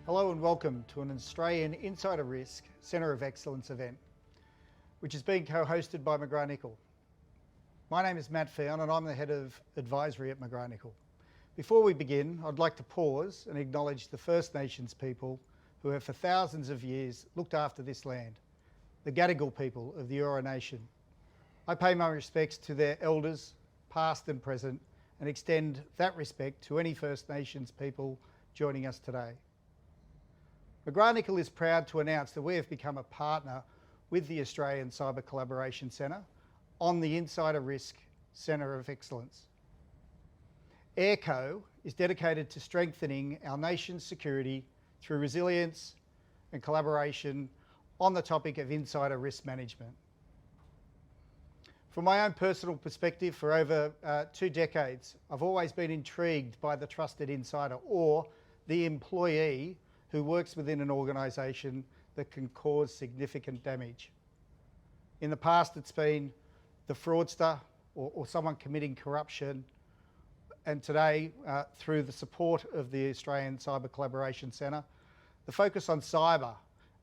Hello and welcome to an Australian Insider Risk Centre of Excellence event, which is being co-hosted by McGrathNicol. My name is Matt Feon and I'm the Head of Advisory at McGrathNicol. Before we begin, I'd like to pause and acknowledge the First Nations people who have for thousands of years looked after this land, the Gadigal people of the Eora Nation. I pay my respects to their elders, past and present, and extend that respect to any First Nations people joining us today. McGrathNicol is proud to announce that we have become a partner with the Australian Cyber Collaboration Centre on the Insider Risk Centre of Excellence. AirCo is dedicated to strengthening our nation's security through resilience and collaboration on the topic of insider risk management. From my own personal perspective, for over 2 decades, I've always been intrigued by the trusted insider or the employee who works within an organisation that can cause significant damage. In the past, it's been the fraudster or someone committing corruption, and today, through the support of the Australian Cyber Collaboration Centre, the focus on cyber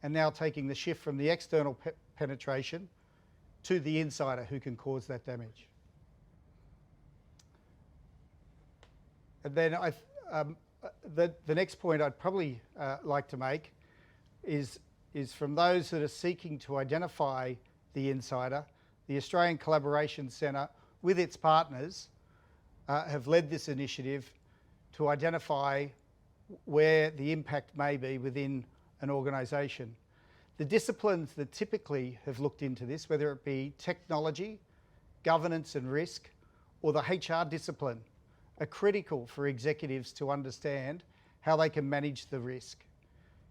and now taking the shift from the external penetration to the insider who can cause that damage. And then the next point I'd probably like to make is from those that are seeking to identify the insider, the Australian Collaboration Centre with its partners have led this initiative to identify where the impact may be within an organisation. The disciplines that typically have looked into this, whether it be technology, governance and risk, or the HR discipline, are critical for executives to understand how they can manage the risk.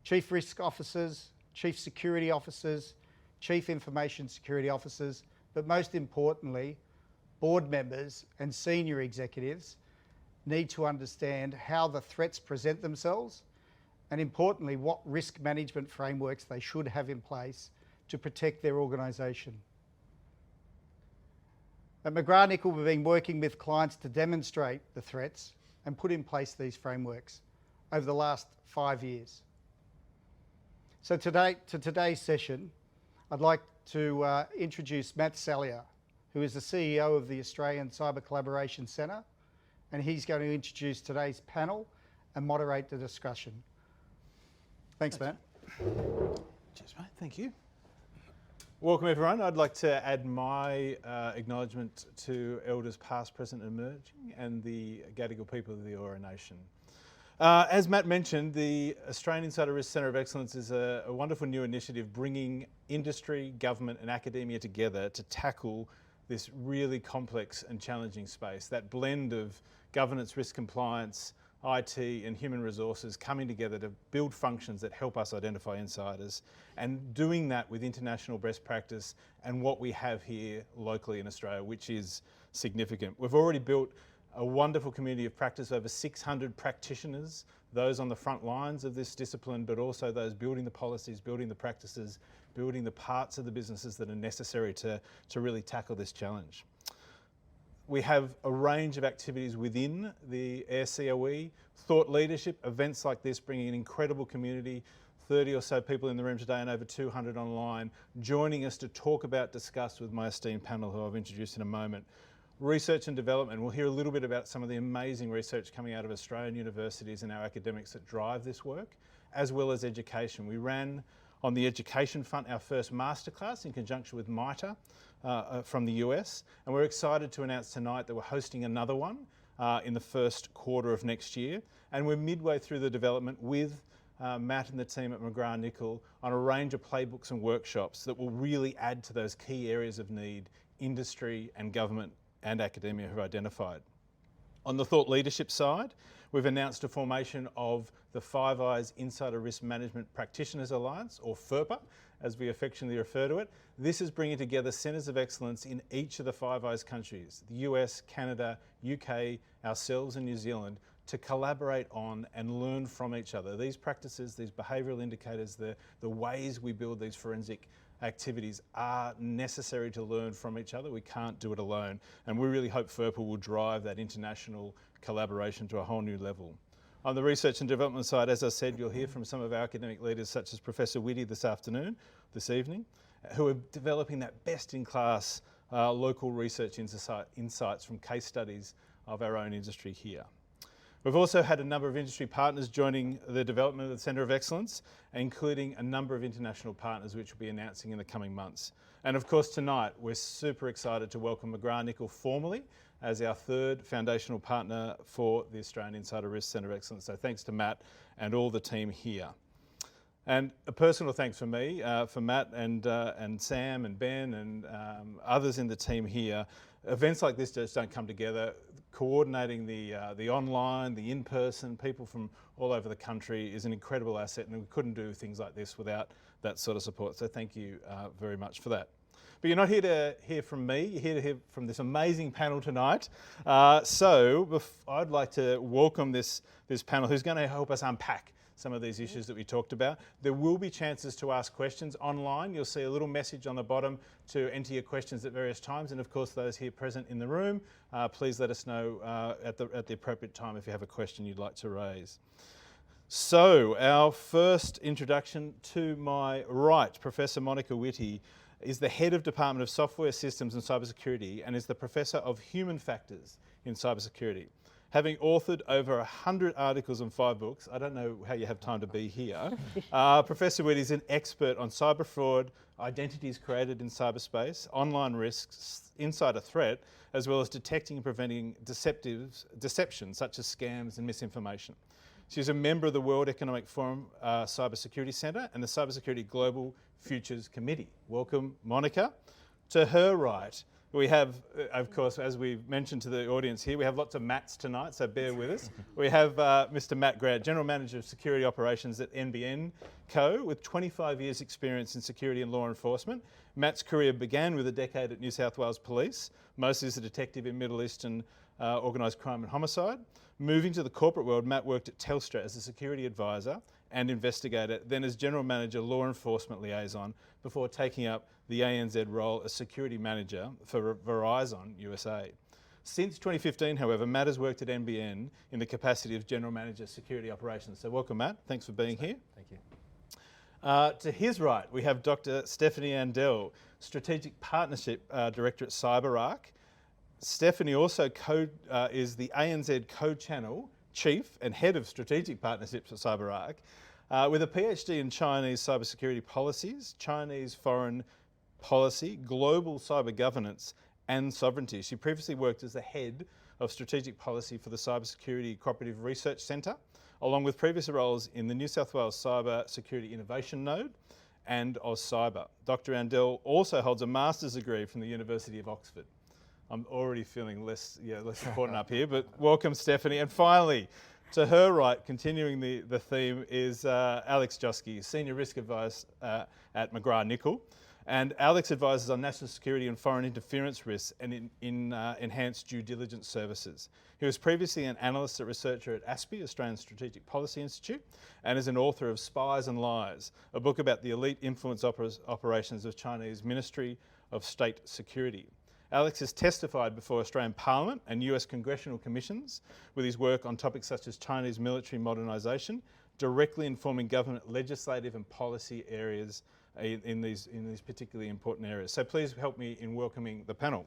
Chief Risk Officers, Chief Security Officers, Chief Information Security Officers, but most importantly, board members and senior executives need to understand how the threats present themselves and importantly, what risk management frameworks they should have in place to protect their organisation. At McGrathNicol, we've been working with clients to demonstrate the threats and put in place these frameworks over the last 5 years. So today's session, I'd like to introduce Matt Salier, who is the CEO of the Australian Cyber Collaboration Centre, and he's going to introduce today's panel and moderate the discussion. Thanks, Matt. Cheers, mate. Thank you. Welcome, everyone. I'd like to add my acknowledgement to Elders past, present and emerging and the Gadigal people of the Eora Nation. As Matt mentioned, the Australian Insider Risk Centre of Excellence is a wonderful new initiative bringing industry, government and academia together to tackle this really complex and challenging space. That blend of governance, risk compliance, IT and human resources coming together to build functions that help us identify insiders, and doing that with international best practice and what we have here locally in Australia, which is significant. We've already built a wonderful community of practice, over 600 practitioners, those on the front lines of this discipline, but also those building the policies, building the practices, building the parts of the businesses that are necessary to really tackle this challenge. We have a range of activities within the CoE, thought leadership, events like this bringing an incredible community, 30 or so people in the room today and over 200 online, joining us to talk about, discuss with my esteemed panel who I've introduced in a moment. Research and development, we'll hear a little bit about some of the amazing research coming out of Australian universities and our academics that drive this work, as well as education. We ran on the education front our first masterclass in conjunction with MITRE from the US, and we're excited to announce tonight that we're hosting another one in the first quarter of next year, and we're midway through the development with Matt and the team at McGrathNicol on a range of playbooks and workshops that will really add to those key areas of need industry and government and academia have identified. On the thought leadership side, we've announced a formation of the Five Eyes Insider Risk Management Practitioners Alliance, or FIRPA, as we affectionately refer to it. This is bringing together centres of excellence in each of the Five Eyes countries, the US, Canada, UK, ourselves and New Zealand, to collaborate on and learn from each other. These practices, these behavioural indicators, the ways we build these forensic activities are necessary to learn from each other. We can't do it alone. And we really hope FIRPA will drive that international collaboration to a whole new level. On the research and development side, as I said, you'll hear from some of our academic leaders such as Professor Whitty this evening, who are developing that best-in-class local research insights from case studies of our own industry here. We've also had a number of industry partners joining the development of the Centre of Excellence, including a number of international partners which we'll be announcing in the coming months. And of course tonight we're super excited to welcome McGrathNicol formally as our third foundational partner for the Australian Insider Risk Centre of Excellence. So thanks to Matt and all the team here. And a personal thanks from me, for Matt and Sam and Ben and others in the team here. Events like this just don't come together. Coordinating the online, the in-person, people from all over the country is an incredible asset, and we couldn't do things like this without that sort of support. So thank you very much for that. But you're not here to hear from me, you're here to hear from this amazing panel tonight. So I'd like to welcome this panel who's going to help us unpack some of these issues that we talked about. There will be chances to ask questions online. You'll see a little message on the bottom to enter your questions at various times. And of course, those here present in the room, please let us know at the appropriate time if you have a question you'd like to raise. So our first introduction to my right, Professor Monica Whitty, is the Head of Department of Software Systems and Cybersecurity and is the Professor of Human Factors in Cybersecurity. Having authored over 100 articles and 5 books, I don't know how you have time to be here, Professor Whitty is an expert on cyber fraud, identities created in cyberspace, online risks, insider threat, as well as detecting and preventing deception such as scams and misinformation. She's a member of the World Economic Forum Cybersecurity Centre and the Cybersecurity Global Futures Committee. Welcome, Monica. To her right, we have, of course, as we've mentioned to the audience here, we have lots of Matts tonight, so bear with us. We have Mr. Matt Grant, General Manager of Security Operations at NBN Co, with 25 years experience in security and law enforcement. Matt's career began with a decade at New South Wales Police, mostly as a detective in Middle Eastern organised crime and homicide. Moving to the corporate world, Matt worked at Telstra as a security advisor and investigator, then as General Manager Law Enforcement Liaison, before taking up the ANZ role as Security Manager for Verizon USA. Since 2015, however, Matt has worked at NBN in the capacity of General Manager Security Operations. So welcome, Matt. Thanks for being here. Thank you. To his right, we have Dr. Stephanie Andel, Strategic Partnership Director at CyberArk. Stephanie also is the ANZ Co-Channel Chief and Head of Strategic Partnerships at CyberArk, with a PhD in Chinese cybersecurity policies, Chinese foreign policy, global cyber governance and sovereignty. She previously worked as the Head of Strategic Policy for the Cybersecurity Cooperative Research Centre, along with previous roles in the New South Wales Cyber Security Innovation Node and AusCyber. Dr. Andel also holds a master's degree from the University of Oxford. I'm already feeling less important up here, but welcome, Stephanie. And finally, to her right, continuing the theme, is Alex Joski, Senior Risk Advisor at McGrathNicol. And Alex advises on national security and foreign interference risks and enhanced due diligence services. He was previously an analyst and researcher at ASPI, Australian Strategic Policy Institute, and is an author of Spies and Lies, a book about the elite influence operations of Chinese Ministry of State Security. Alex has testified before Australian Parliament and US congressional commissions with his work on topics such as Chinese military modernisation, directly informing government legislative and policy areas in these particularly important areas. So please help me in welcoming the panel.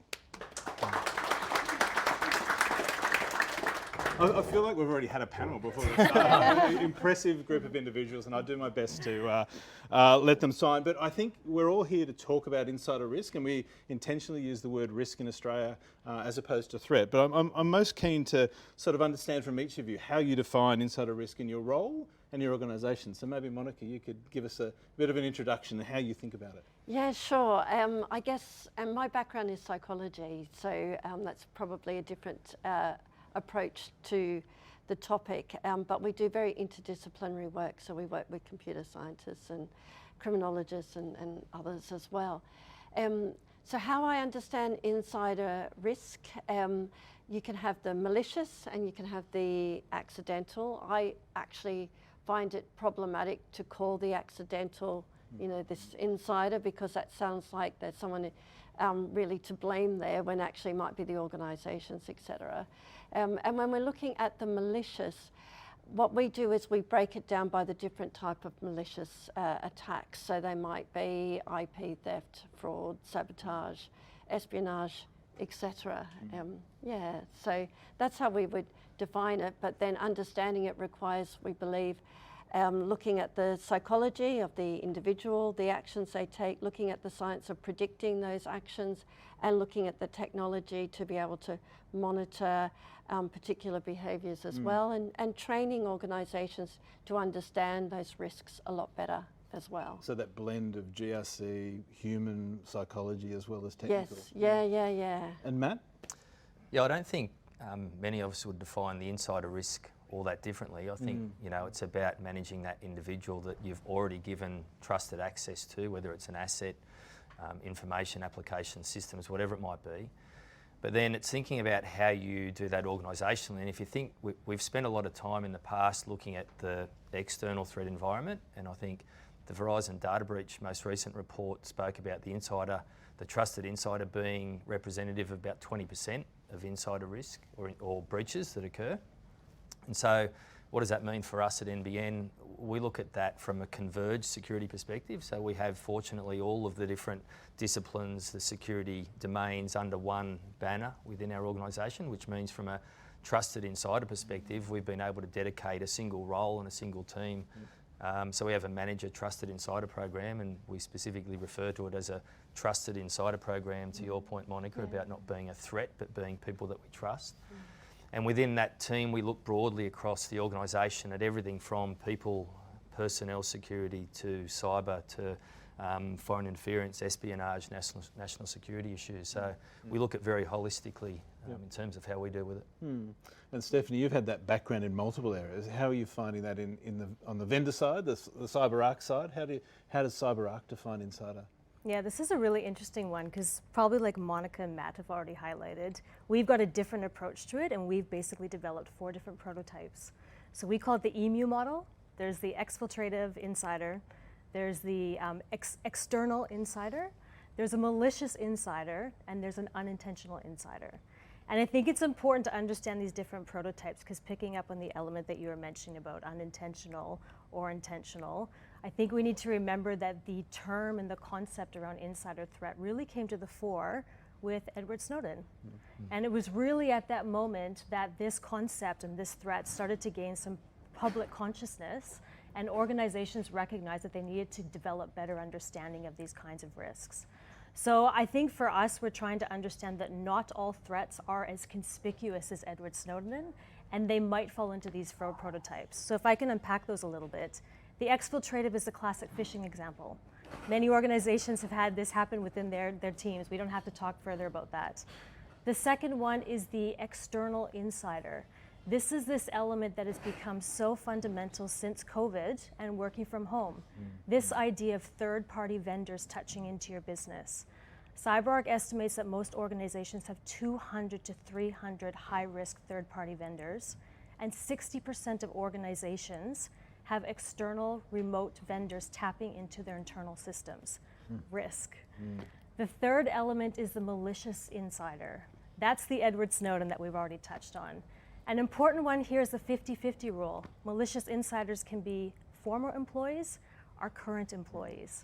I feel like we've already had a panel before we started. Impressive group of individuals, and I'll do my best to let them sign. But I think we're all here to talk about insider risk, and we intentionally use the word risk in Australia as opposed to threat. But I'm most keen to sort of understand from each of you how you define insider risk in your role and your organisation. So maybe, Monica, you could give us a bit of an introduction to how you think about it. Yeah, sure. I guess my background is psychology, so that's probably a different approach to the topic, but we do very interdisciplinary work, so we work with computer scientists and criminologists and others as well. So how I understand insider risk, you can have the malicious and you can have the accidental. I actually find it problematic to call the accidental, this insider, because that sounds like there's someone really to blame there when actually might be the organisations, etc. And when we're looking at the malicious, what we do is we break it down by the different type of malicious attacks. So they might be IP theft, fraud, sabotage, espionage, etc. Yeah, so that's how we would define it. But then understanding it requires, we believe, looking at the psychology of the individual, the actions they take, looking at the science of predicting those actions, and looking at the technology to be able to monitor particular behaviours as well, and training organisations to understand those risks a lot better as well. So that blend of GRC, human psychology as well as technical. Yes, yeah. And Matt? Yeah, I don't think many of us would define the insider risk all that differently. I think it's about managing that individual that you've already given trusted access to, whether it's an asset, information, application, systems, whatever it might be. But then it's thinking about how you do that organisationally. And if you think, we've spent a lot of time in the past looking at the external threat environment, and I think the Verizon data breach most recent report spoke about the trusted insider being representative of about 20% of insider risk or breaches that occur. And so what does that mean for us at NBN? We look at that from a converged security perspective. So we have, fortunately, all of the different disciplines, the security domains under one banner within our organisation, which means from a trusted insider perspective, we've been able to dedicate a single role and a single team. So we have a manager trusted insider program, and we specifically refer to it as a trusted insider program, to your point, Monica, about not being a threat, but being people that we trust. And within that team, we look broadly across the organisation at everything from people, personnel security, to cyber, to foreign interference, espionage, national security issues. So we look at very holistically in terms of how we deal with it. And Stephanie, you've had that background in multiple areas. How are you finding that on the vendor side, the CyberArk side? How does CyberArk define insider? Yeah, this is a really interesting one because probably like Monica and Matt have already highlighted, we've got a different approach to it, and we've basically developed 4 different prototypes. So we call it the EMU model. There's the exfiltrative insider, there's the external insider, there's a malicious insider, and there's an unintentional insider. And I think it's important to understand these different prototypes because picking up on the element that you were mentioning about unintentional or intentional, I think we need to remember that the term and the concept around insider threat really came to the fore with Edward Snowden. And it was really at that moment that this concept and this threat started to gain some public consciousness, and organizations recognized that they needed to develop better understanding of these kinds of risks. So I think for us, we're trying to understand that not all threats are as conspicuous as Edward Snowden, and they might fall into these 4 prototypes. So if I can unpack those a little bit, the exfiltrative is the classic phishing example. Many organizations have had this happen within their teams. We don't have to talk further about that. The second one is the external insider. This is this element that has become so fundamental since COVID and working from home. This idea of third-party vendors touching into your business. CyberArk estimates that most organizations have 200 to 300 high-risk third-party vendors, and 60% of organizations have external remote vendors tapping into their internal systems. Risk. The third element is the malicious insider. That's the Edward Snowden that we've already touched on. An important one here is the 50-50 rule. Malicious insiders can be former employees or current employees.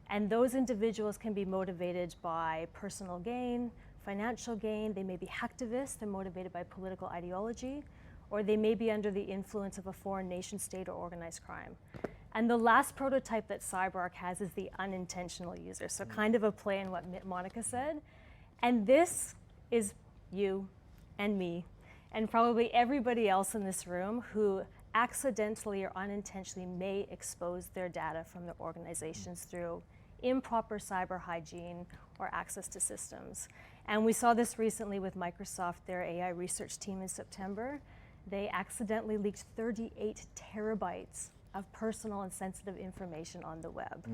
And those individuals can be motivated by personal gain, financial gain. They may be hacktivists. They're motivated by political ideology, or they may be under the influence of a foreign nation state or organized crime. And the last prototype that CyberArk has is the unintentional user. So kind of a play on what Monica said. And this is you and me, and probably everybody else in this room who accidentally or unintentionally may expose their data from their organizations through improper cyber hygiene or access to systems. And we saw this recently with Microsoft, their AI research team in September. They accidentally leaked 38 terabytes of personal and sensitive information on the web.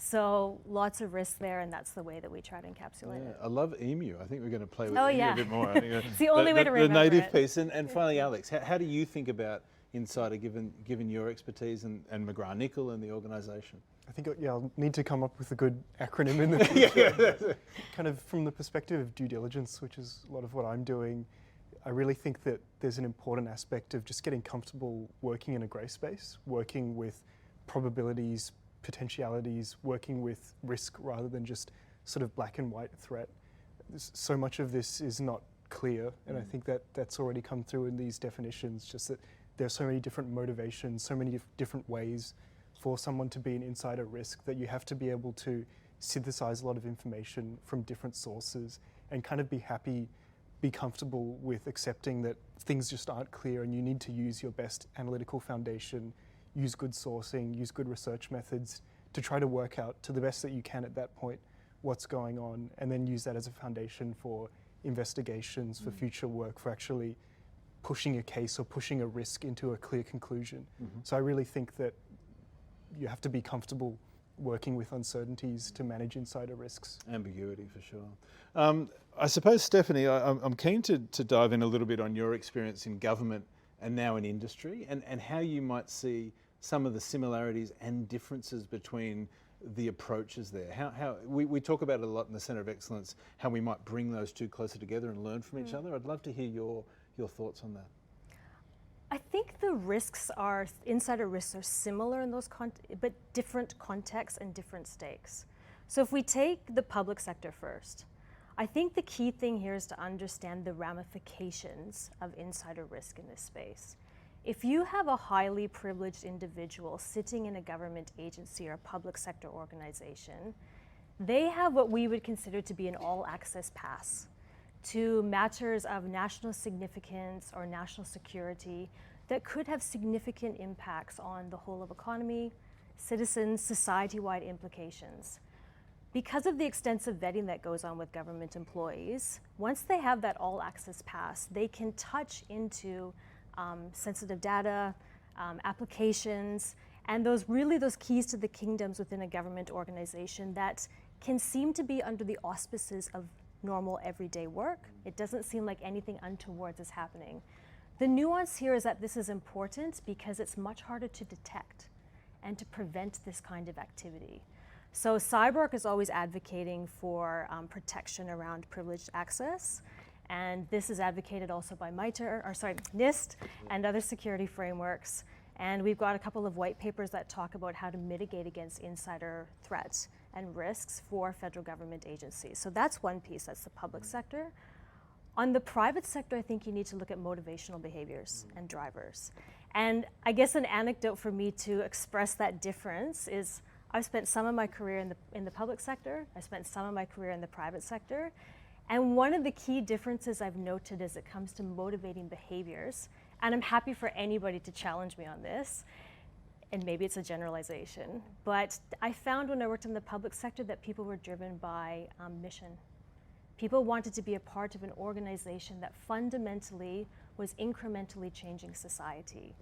So lots of risks there, and that's the way that we try to encapsulate it. I love EMU. I think we're going to play with Oh, EMU yeah. a bit more. I think It's the only way to remember the native it. piece. And finally, Alex, how do you think about insider given your expertise and McGrathNicol and the organisation? I think I'll need to come up with a good acronym in the future. Kind of from the perspective of due diligence, which is a lot of what I'm doing. I really think that there's an important aspect of just getting comfortable working in a grey space, working with probabilities, potentialities, working with risk rather than just sort of black and white threat. So much of this is not clear, and I think that that's already come through in these definitions, just that there are so many different motivations, so many different ways for someone to be an insider risk that you have to be able to synthesize a lot of information from different sources and kind of be comfortable with accepting that things just aren't clear and you need to use your best analytical foundation, use good sourcing, use good research methods to try to work out to the best that you can at that point what's going on, and then use that as a foundation for investigations, for future work, for actually pushing a case or pushing a risk into a clear conclusion. So I really think that you have to be comfortable working with uncertainties to manage insider risks. Ambiguity for sure. I suppose, Stephanie, I'm keen to dive in a little bit on your experience in government and now in industry, and how you might see some of the similarities and differences between the approaches there. How we talk about it a lot in the Centre of Excellence, how we might bring those two closer together and learn from each other. I'd love to hear your thoughts on that. I think the insider risks are similar in those but different contexts and different stakes. So if we take the public sector first, I think the key thing here is to understand the ramifications of insider risk in this space. If you have a highly privileged individual sitting in a government agency or a public sector organization, they have what we would consider to be an all-access pass to matters of national significance or national security that could have significant impacts on the whole of economy, citizens, society-wide implications. Because of the extensive vetting that goes on with government employees, once they have that all-access pass, they can touch into sensitive data, applications, and those keys to the kingdoms within a government organization that can seem to be under the auspices of normal everyday work. It doesn't seem like anything untoward is happening. The nuance here is that this is important because it's much harder to detect and to prevent this kind of activity. So CyberArk is always advocating for protection around privileged access, and this is advocated also by NIST and other security frameworks. And we've got a couple of white papers that talk about how to mitigate against insider threats and risks for federal government agencies. So that's one piece, that's the public sector. On the private sector, I think you need to look at motivational behaviors and drivers. And I guess an anecdote for me to express that difference is I've spent some of my career in the public sector, I spent some of my career in the private sector, and one of the key differences I've noted as it comes to motivating behaviors, and I'm happy for anybody to challenge me on this, and maybe it's a generalization, but I found when I worked in the public sector that people were driven by mission. People wanted to be a part of an organization that fundamentally was incrementally changing society.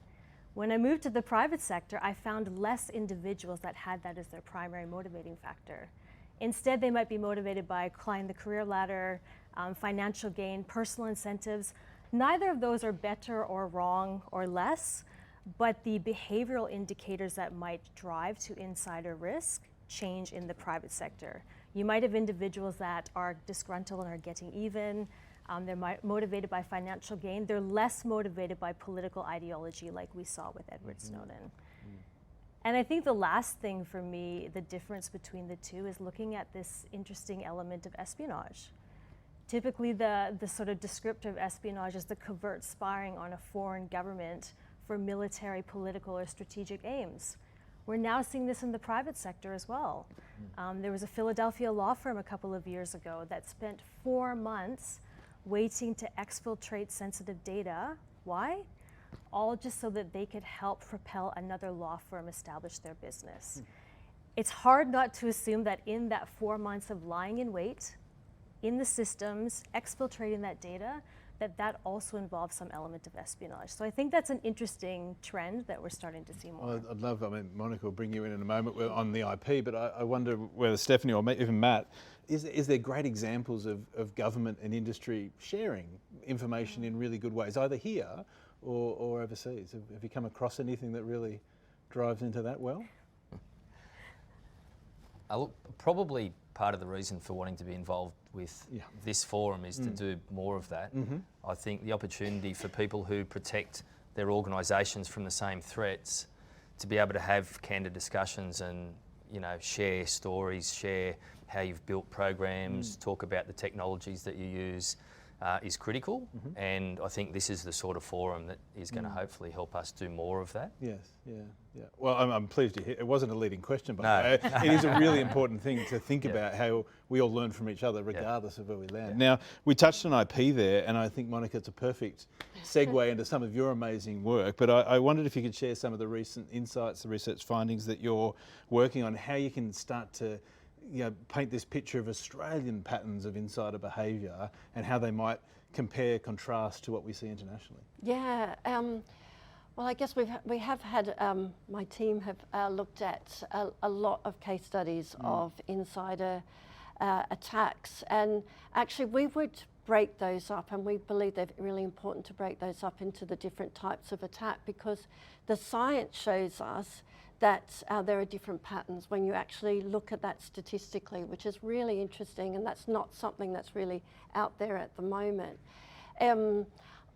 When I moved to the private sector, I found less individuals that had that as their primary motivating factor. Instead, they might be motivated by climbing the career ladder, financial gain, personal incentives. Neither of those are better or wrong or less, but the behavioral indicators that might drive to insider risk change in the private sector. You might have individuals that are disgruntled and are getting even. They're motivated by financial gain. They're less motivated by political ideology like we saw with Edward Snowden. And I think the last thing for me, the difference between the two, is looking at this interesting element of espionage. Typically the sort of descriptor of espionage is the covert spying on a foreign government for military, political, or strategic aims. We're now seeing this in the private sector as well. There was a Philadelphia law firm a couple of years ago that spent 4 months waiting to exfiltrate sensitive data. Why? All just so that they could help propel another law firm establish their business. It's hard not to assume that in that 4 months of lying in wait, in the systems, exfiltrating that data, that also involves some element of espionage. So I think that's an interesting trend that we're starting to see more. Well, I'd love, Monica will bring you in a moment on the IP, but I wonder whether Stephanie or even Matt, is there great examples of government and industry sharing information in really good ways, either here or overseas? Have you come across anything that really drives into that well? Look, probably part of the reason for wanting to be involved with this forum is to do more of that. I think the opportunity for people who protect their organisations from the same threats to be able to have candid discussions and, you know, share stories, share how you've built programs, talk about the technologies that you use is critical. And I think this is the sort of forum that is going to hopefully help us do more of that. Yes, yeah. Well, I'm pleased to hear. It wasn't a leading question, by the way. It is a really important thing to think about how we all learn from each other, regardless of where we land. Now, we touched on IP there, and I think, Monica, it's a perfect segue into some of your amazing work. But I wondered if you could share some of the recent insights, the research findings that you're working on, how you can start to, you know, paint this picture of Australian patterns of insider behaviour and how they might compare, contrast to what we see internationally. Yeah, well, I guess we have had, my team have looked at a lot of case studies of insider attacks, and actually we would break those up, and we believe they're really important to break those up into the different types of attack, because the science shows us that there are different patterns when you actually look at that statistically, which is really interesting, and that's not something that's really out there at the moment.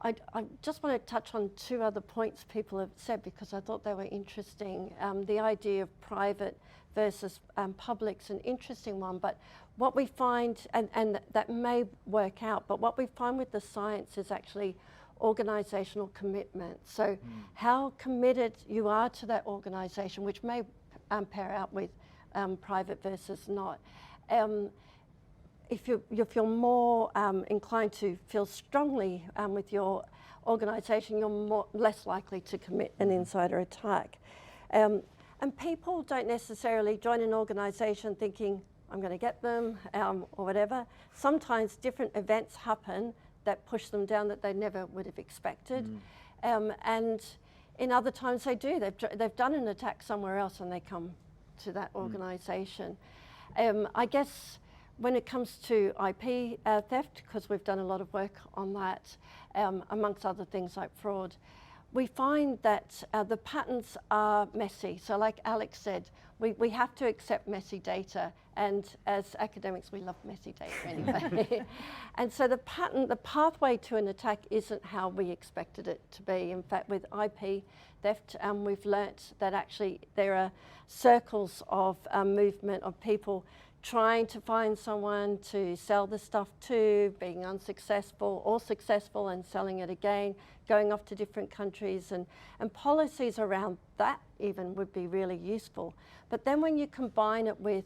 I just want to touch on two other points people have said, because I thought they were interesting. The idea of private versus public's an interesting one, but what we find, and that may work out, but what we find with the science is actually organisational commitment. So how committed you are to that organisation, which may pair out with private versus not. If you're more inclined to feel strongly with your organisation, you're less likely to commit an insider attack. And people don't necessarily join an organisation thinking, I'm going to get them or whatever. Sometimes different events happen that push them down that they never would have expected. And in other times they do. They've done an attack somewhere else and they come to that organisation. I guess when it comes to IP theft, because we've done a lot of work on that, amongst other things like fraud, we find that the patterns are messy. So like Alex said, we have to accept messy data, and as academics we love messy data anyway. And so the pathway to an attack isn't how we expected it to be. In fact, with IP theft, we've learnt that actually there are circles of movement of people trying to find someone to sell the stuff to, being unsuccessful or successful and selling it again, going off to different countries, and policies around that even would be really useful. But then when you combine it with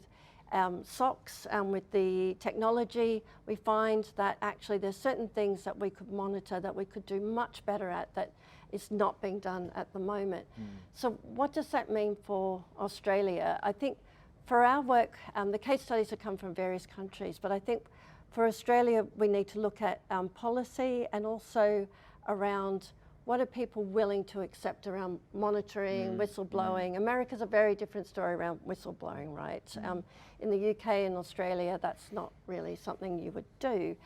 SOCs and with the technology, we find that actually there's certain things that we could monitor, that we could do much better at, that is not being done at the moment. So what does that mean for Australia? I think for our work, the case studies have come from various countries, but I think for Australia we need to look at policy and also around what are people willing to accept around monitoring, whistleblowing. America's a very different story around whistleblowing, right? In the UK and Australia, that's not really something you would do.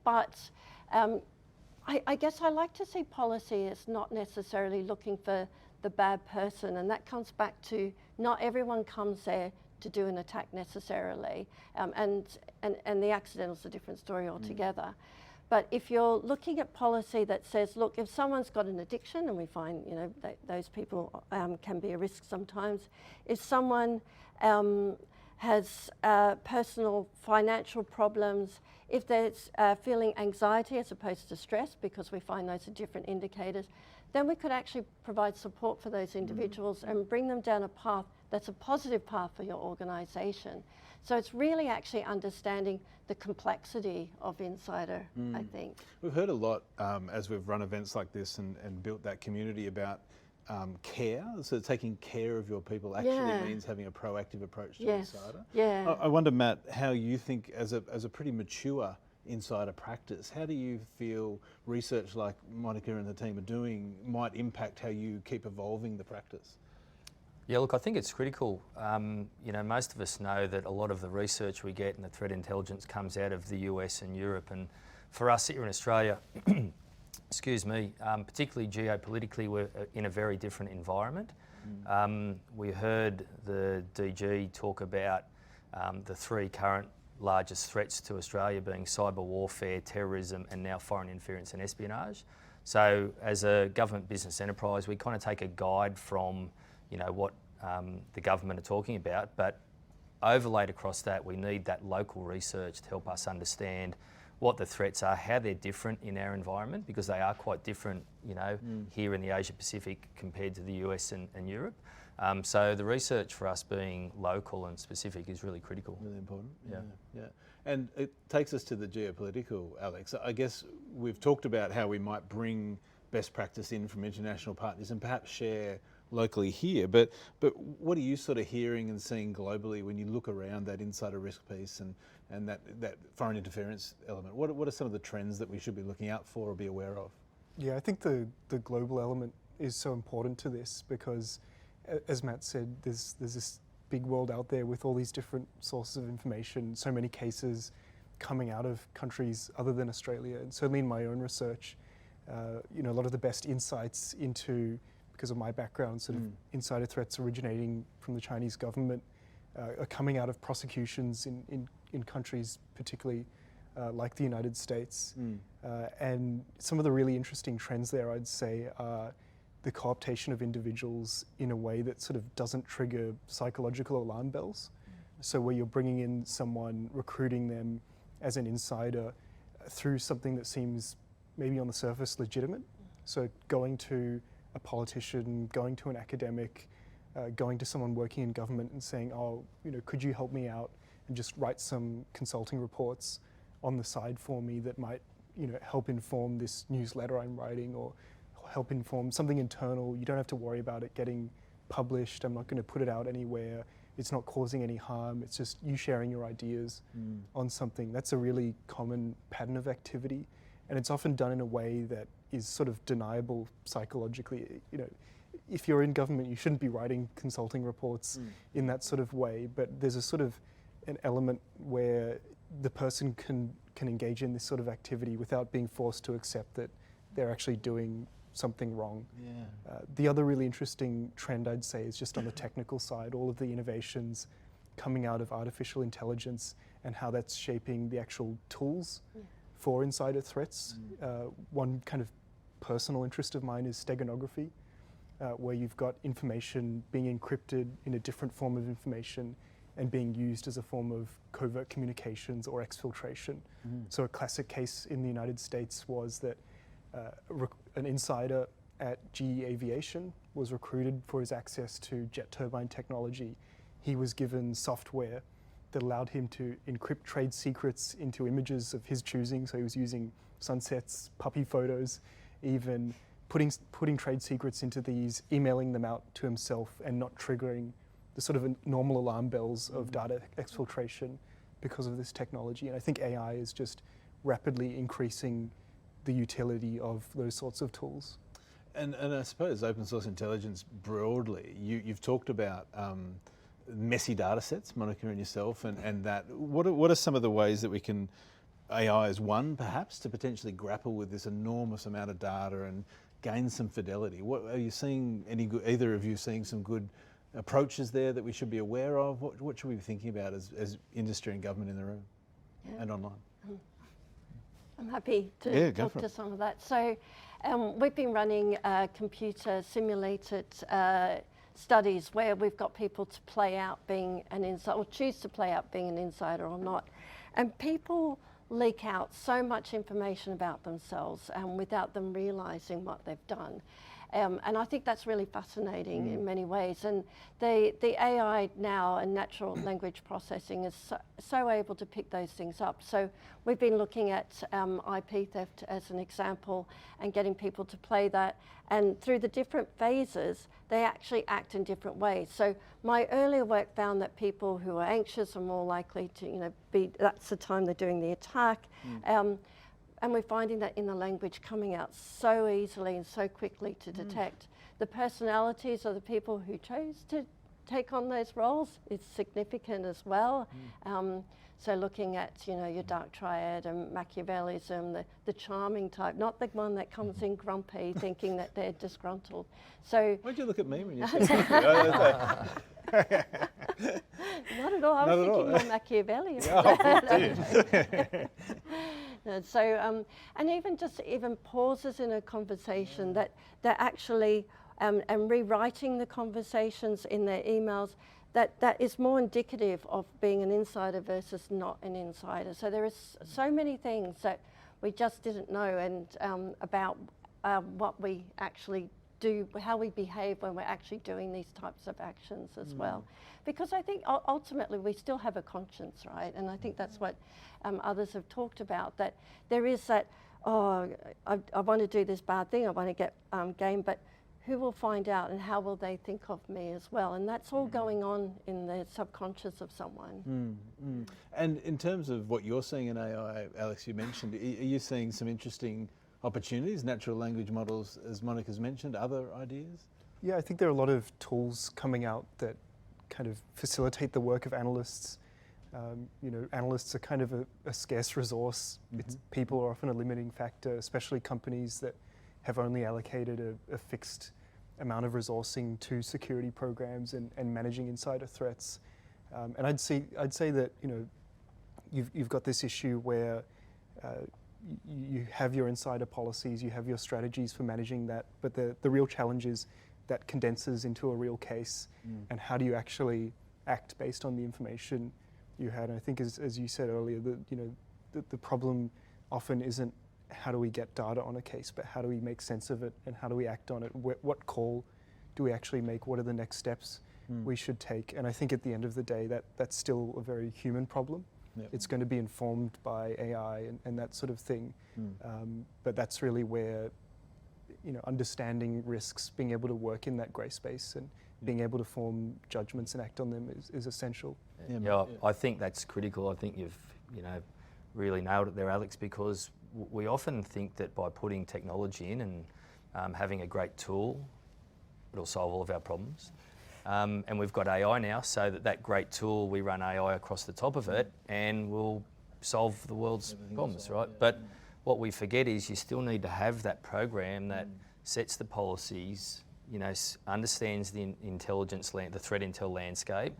But I guess I like to see policy as not necessarily looking for the bad person, and that comes back to not everyone comes there to do an attack necessarily, and the accidental's a different story altogether. But if you're looking at policy that says, look, if someone's got an addiction, and we find, you know, those people can be a risk sometimes. If someone has personal financial problems, if there's feeling anxiety as opposed to stress, because we find those are different indicators, then we could actually provide support for those individuals and bring them down a path that's a positive path for your organisation. So it's really actually understanding the complexity of insider, I think. We've heard a lot as we've run events like this and built that community about care. So taking care of your people actually means having a proactive approach to insider. I wonder, Matt, how you think as a pretty mature insider practice, how do you feel research like Monica and the team are doing might impact how you keep evolving the practice? Yeah, look, I think it's critical. You know, most of us know that a lot of the research we get and the threat intelligence comes out of the US and Europe, and for us here in Australia, excuse me, particularly geopolitically, we're in a very different environment. We heard the DG talk about the three current largest threats to Australia being cyber warfare, terrorism, and now foreign interference and espionage. So as a government business enterprise, we kind of take a guide from, what the government are talking about, but overlaid across that, we need that local research to help us understand what the threats are, how they're different in our environment, because they are quite different, here in the Asia Pacific compared to the US and Europe. So the research for us being local and specific is really critical. Really important. Yeah. And it takes us to the geopolitical, Alex. I guess we've talked about how we might bring best practice in from international partners and perhaps share locally here, but what are you sort of hearing and seeing globally when you look around that insider risk piece and that foreign interference element? What are some of the trends that we should be looking out for or be aware of? Yeah, I think the global element is so important to this because, as Matt said, there's this big world out there with all these different sources of information, so many cases coming out of countries other than Australia. And certainly in my own research, a lot of the best insights into, because of my background, sort of insider threats originating from the Chinese government are coming out of prosecutions in countries particularly like the United States. And some of the really interesting trends there, I'd say, are the co-optation of individuals in a way that sort of doesn't trigger psychological alarm bells. So where you're bringing in someone, recruiting them as an insider through something that seems maybe on the surface legitimate. So going to a politician, going to an academic, going to someone working in government and saying, could you help me out and just write some consulting reports on the side for me that might, help inform this newsletter I'm writing or help inform something internal. You don't have to worry about it getting published. I'm not going to put it out anywhere. It's not causing any harm. It's just you sharing your ideas on something. That's a really common pattern of activity. And it's often done in a way that is sort of deniable psychologically. If you're in government, you shouldn't be writing consulting reports in that sort of way. But there's a sort of an element where the person can engage in this sort of activity without being forced to accept that they're actually doing something wrong. The other really interesting trend, I'd say, is just on the technical side, all of the innovations coming out of artificial intelligence and how that's shaping the actual tools for insider threats. One kind of personal interest of mine is steganography, where you've got information being encrypted in a different form of information and being used as a form of covert communications or exfiltration. So a classic case in the United States was that an insider at GE Aviation was recruited for his access to jet turbine technology. He was given software that allowed him to encrypt trade secrets into images of his choosing. So he was using sunsets, puppy photos, even putting trade secrets into these, emailing them out to himself and not triggering the sort of normal alarm bells of data exfiltration because of this technology. And I think AI is just rapidly increasing the utility of those sorts of tools. And I suppose open source intelligence broadly, you've talked about messy data sets, Monica and yourself, and that. What are some of the ways that we can, AI is one perhaps, to potentially grapple with this enormous amount of data and gain some fidelity? What are you seeing, either of you seeing some good approaches there that we should be aware of? What should we be thinking about as industry and government in the room and online? I'm happy to talk to some of that. So we've been running computer simulated studies where we've got people to play out being an insider or choose to play out being an insider or not. And people leak out so much information about themselves without them realizing what they've done. And I think that's really fascinating in many ways. And the AI now and natural language processing is so able to pick those things up. So we've been looking at IP theft as an example and getting people to play that. And through the different phases, they actually act in different ways. So my earlier work found that people who are anxious are more likely to, that's the time they're doing the attack. And we're finding that in the language coming out so easily and so quickly to detect. The personalities of the people who chose to take on those roles is significant as well. So looking at, your dark triad and Machiavellism, the charming type, not the one that comes in grumpy thinking that they're disgruntled. So why'd you look at me when you said that? Not at all. I Not was at all. thinking more Machiavellian. So, and even pauses in a conversation that actually, and rewriting the conversations in their emails, that is more indicative of being an insider versus not an insider. So there is so many things that we just didn't know, and about what we actually do, how we behave when we're actually doing these types of actions as well. Because I think ultimately we still have a conscience, right? And I think that's what others have talked about, that there is that, oh, I want to do this bad thing, I want to get gain, but who will find out and how will they think of me as well? And that's all going on in the subconscious of someone. And in terms of what you're seeing in AI, Alex, you mentioned, are you seeing some interesting opportunities, natural language models, as Monica's mentioned, other ideas? Yeah, I think there are a lot of tools coming out that kind of facilitate the work of analysts. Analysts are kind of a scarce resource. People are often a limiting factor, especially companies that have only allocated a fixed amount of resourcing to security programs and managing insider threats. And I'd say that you've got this issue where you have your insider policies, you have your strategies for managing that, but the real challenge is that condenses into a real case, and how do you actually act based on the information you had? And I think, as you said earlier, the problem often isn't how do we get data on a case, but how do we make sense of it and how do we act on it? What call do we actually make? What are the next steps we should take? And I think at the end of the day, that's still a very human problem. Yep. It's going to be informed by AI and that sort of thing. But that's really where understanding risks, being able to work in that grey space and being able to form judgments and act on them is essential. I think that's critical. I think you've really nailed it there, Alex, because we often think that by putting technology in and having a great tool, it'll solve all of our problems. And we've got AI now, so that great tool, we run AI across the top of it and we'll solve the world's problems, right? But what we forget is you still need to have that program that sets the policies, understands the the threat intel landscape,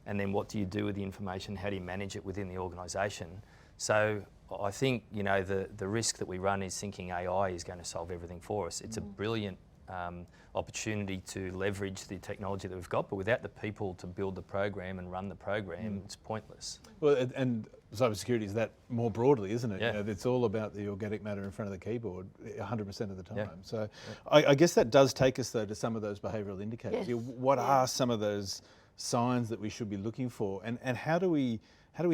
and then what do you do with the information? How do you manage it within the organisation? So I think the risk that we run is thinking AI is going to solve everything for us. It's a brilliant opportunity to leverage the technology that we've got, but without the people to build the program and run the program, it's pointless. Well, and cybersecurity is that more broadly, isn't it? Yeah. It's all about the organic matter in front of the keyboard 100% of the time. Yeah. So I guess that does take us, though, to some of those behavioural indicators. Yes. What are some of those signs that we should be looking for? And how do we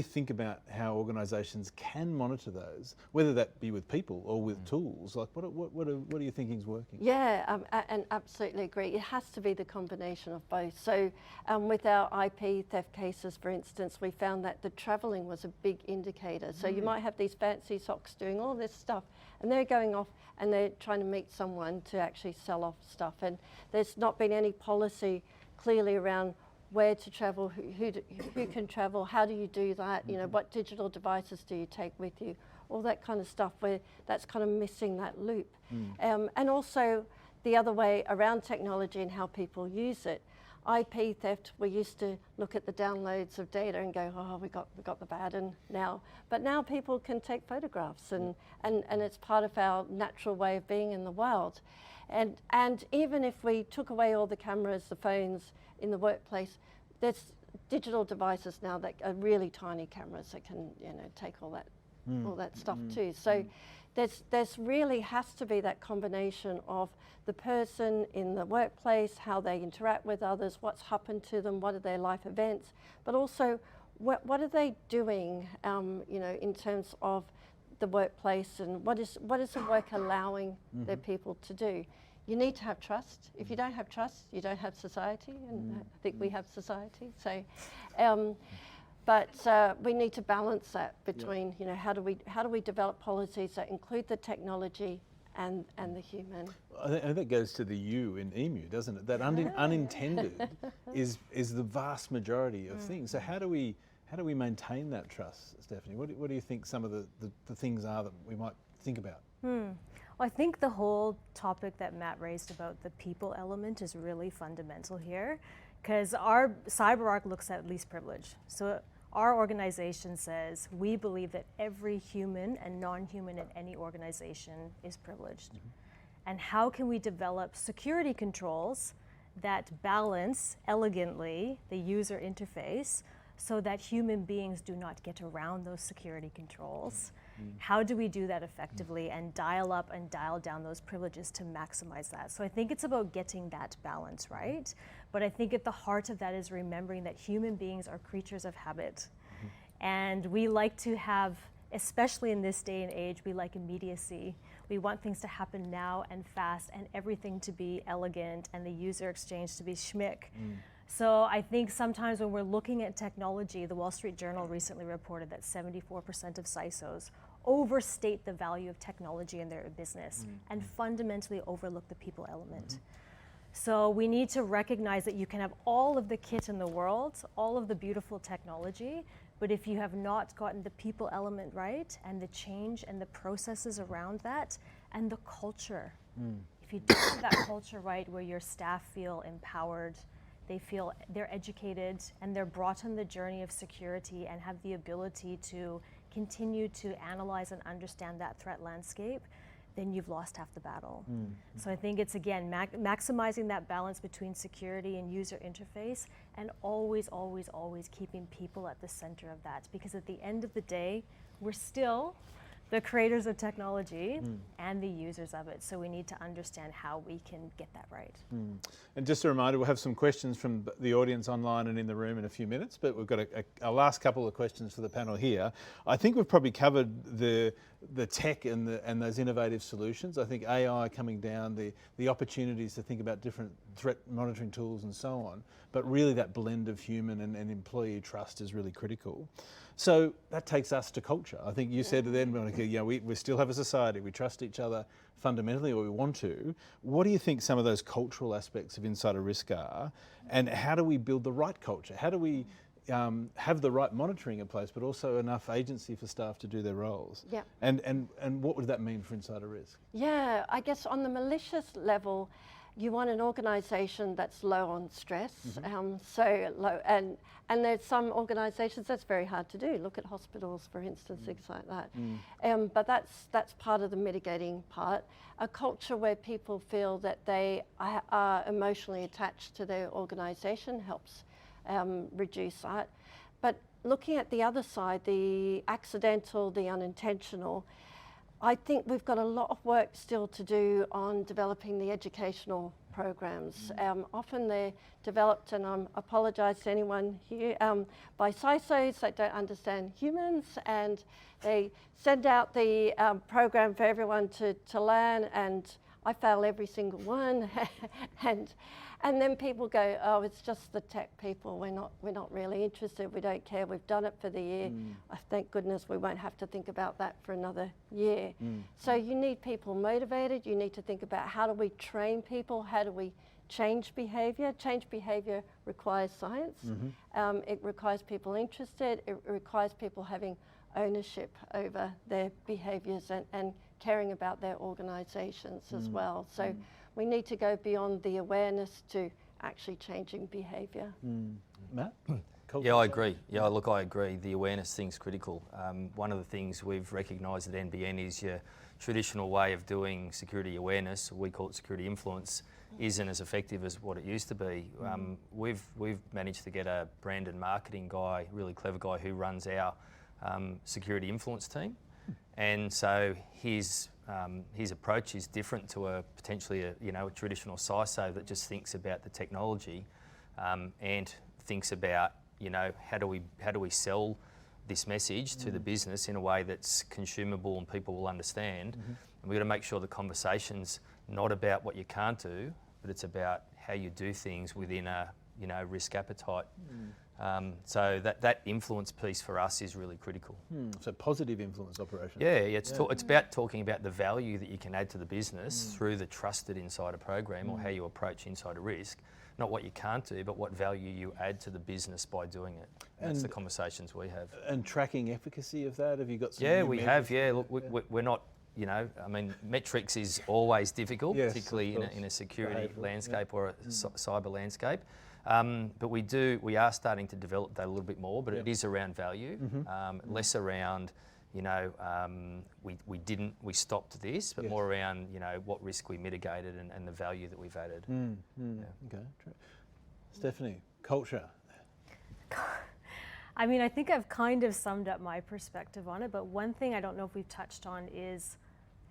think about how organisations can monitor those, whether that be with people or with tools? Like, what are you thinking is working? Yeah, and absolutely agree. It has to be the combination of both. So with our IP theft cases, for instance, we found that the travelling was a big indicator. So you might have these fancy socks doing all this stuff, and they're going off and they're trying to meet someone to actually sell off stuff. And there's not been any policy clearly around where to travel, who can travel, how do you do that, what digital devices do you take with you, all that kind of stuff, where that's kind of missing that loop. And also the other way around technology and how people use it. IP theft, we used to look at the downloads of data and go, oh, we got the bad one now. But now people can take photographs and it's part of our natural way of being in the world. And even if we took away all the cameras, the phones in the workplace, there's digital devices now that are really tiny cameras that can take all that stuff too. So there's really has to be that combination of the person in the workplace, how they interact with others, what's happened to them, what are their life events, but also what are they doing in terms of the workplace, and what is the work allowing their people to do. You need to have trust. If you don't have trust, you don't have society, and I think we have society. So, but we need to balance that between, how do we develop policies that include the technology and the human. I think that goes to the U in EMU, doesn't it? That unintended is the vast majority of things. So how do we maintain that trust, Stephanie? What do you think some of the things are that we might think about? Well, I think the whole topic that Matt raised about the people element is really fundamental here, Because our CyberArk looks at least privilege. So our organization says we believe that every human and non-human in any organization is privileged. And how can we develop security controls that balance elegantly the user interface so that human beings do not get around those security controls? How do we do that effectively and dial up and dial down those privileges to maximize that? So I think it's about getting that balance right. But I think at the heart of that is remembering that human beings are creatures of habit. And we like to have, especially in this day and age, we like immediacy. We want things to happen now and fast and everything to be elegant and the user exchange to be schmick. So I think sometimes when we're looking at technology, the Wall Street Journal recently reported that 74% of CISOs overstate the value of technology in their business and fundamentally overlook the people element. So we need to recognize that you can have all of the kit in the world, all of the beautiful technology, but if you have not gotten the people element right and the change and the processes around that and the culture, if you don't have that culture right where your staff feel empowered, they feel they're educated and they're brought on the journey of security and have the ability to continue to analyze and understand that threat landscape, then you've lost half the battle. So I think it's, again, maximizing that balance between security and user interface and always, always, always keeping people at the center of that. Because at the end of the day, we're still the creators of technology and the users of it. So we need to understand how we can get that right. And just a reminder, we'll have some questions from the audience online and in the room in a few minutes, but we've got a last couple of questions for the panel here. I think we've probably covered the tech and those innovative solutions. I think AI coming down, the opportunities to think about different threat monitoring tools and so on, but really that blend of human and employee trust is really critical. So that takes us to culture. I think you said then, Monica, we still have a society, we trust each other fundamentally, or we want to. What do you think some of those cultural aspects of insider risk are, and how do we build the right culture? How do we have the right monitoring in place, but also enough agency for staff to do their roles? Yeah. And what would that mean for insider risk? Yeah, I guess on the malicious level, you want an organisation that's low on stress, so low, and there's some organisations that's very hard to do. Look at hospitals, for instance, things like that. But that's part of the mitigating part. A culture where people feel that they are emotionally attached to their organisation helps reduce that. But looking at the other side, the accidental, the unintentional, I think we've got a lot of work still to do on developing the educational programs. Often they're developed, and I apologise to anyone here, by CISOs that don't understand humans, and they send out the program for everyone to learn, and I fail every single one. And then people go, oh, it's just the tech people. We're not really interested. We don't care. We've done it for the year. Thank goodness we won't have to think about that for another year. So you need people motivated. You need to think about how do we train people? How do we change behaviour? Change behaviour requires science. It requires people interested. It requires people having ownership over their behaviours and caring about their organisations as well. So we need to go beyond the awareness to actually changing behaviour. Matt? Yeah, I agree. Yeah, look, I agree. The awareness thing's critical. One of the things we've recognised at NBN is your traditional way of doing security awareness, we call it security influence, isn't as effective as what it used to be. We've managed to get a brand and marketing guy, really clever guy, who runs our security influence team. And so his approach is different to potentially a traditional CISO that just thinks about the technology and thinks about how do we sell this message to the business in a way that's consumable and people will understand. And we've got to make sure the conversation's not about what you can't do, but it's about how you do things within a risk appetite. So that influence piece for us is really critical. So positive influence operation. Yeah, it's about talking about the value that you can add to the business through the trusted insider program or how you approach insider risk. Not what you can't do, but what value you add to the business by doing it. That's the conversations we have. And tracking efficacy of that, have you got some Yeah, new we measures? have, yeah. Look, we're not, metrics is always difficult, Yes, particularly of course. in a security Behavioural, landscape or a cyber landscape. But we are starting to develop that a little bit more, but it is around value, less around, we stopped this, but more around, what risk we mitigated and the value that we've added. Okay, true. Stephanie, culture. I mean, I think I've kind of summed up my perspective on it, but one thing I don't know if we've touched on is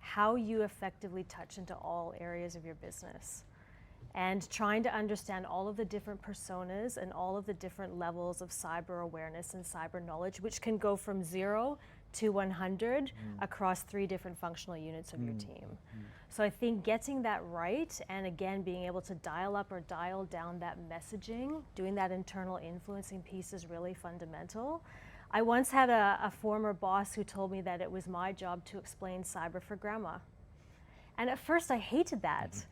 how you effectively touch into all areas of your business. And trying to understand all of the different personas and all of the different levels of cyber awareness and cyber knowledge, which can go from 0 to 100 across 3 different functional units of your team. So I think getting that right, and again, being able to dial up or dial down that messaging, doing that internal influencing piece is really fundamental. I once had a former boss who told me that it was my job to explain cyber for grandma. And at first I hated that.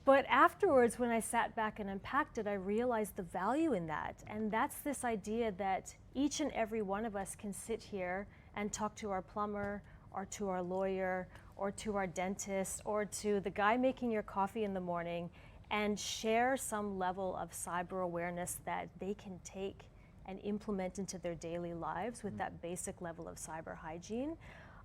But afterwards, when I sat back and unpacked it, I realized the value in that. And that's this idea that each and every one of us can sit here and talk to our plumber, or to our lawyer, or to our dentist, or to the guy making your coffee in the morning, and share some level of cyber awareness that they can take and implement into their daily lives with that basic level of cyber hygiene.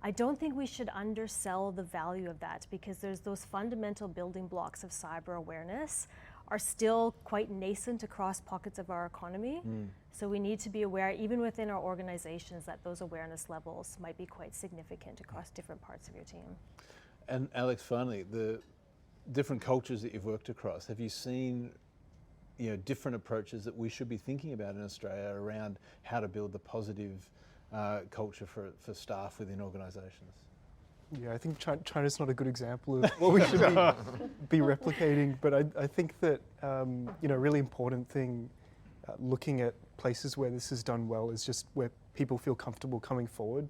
I don't think we should undersell the value of that, because there's those fundamental building blocks of cyber awareness are still quite nascent across pockets of our economy. So we need to be aware, even within our organizations, that those awareness levels might be quite significant across different parts of your team. And Alex, finally, the different cultures that you've worked across, have you seen different approaches that we should be thinking about in Australia around how to build the positive culture for staff within organisations? Yeah, I think China's not a good example of what we should be replicating, but I think that really important thing looking at places where this is done well is just where people feel comfortable coming forward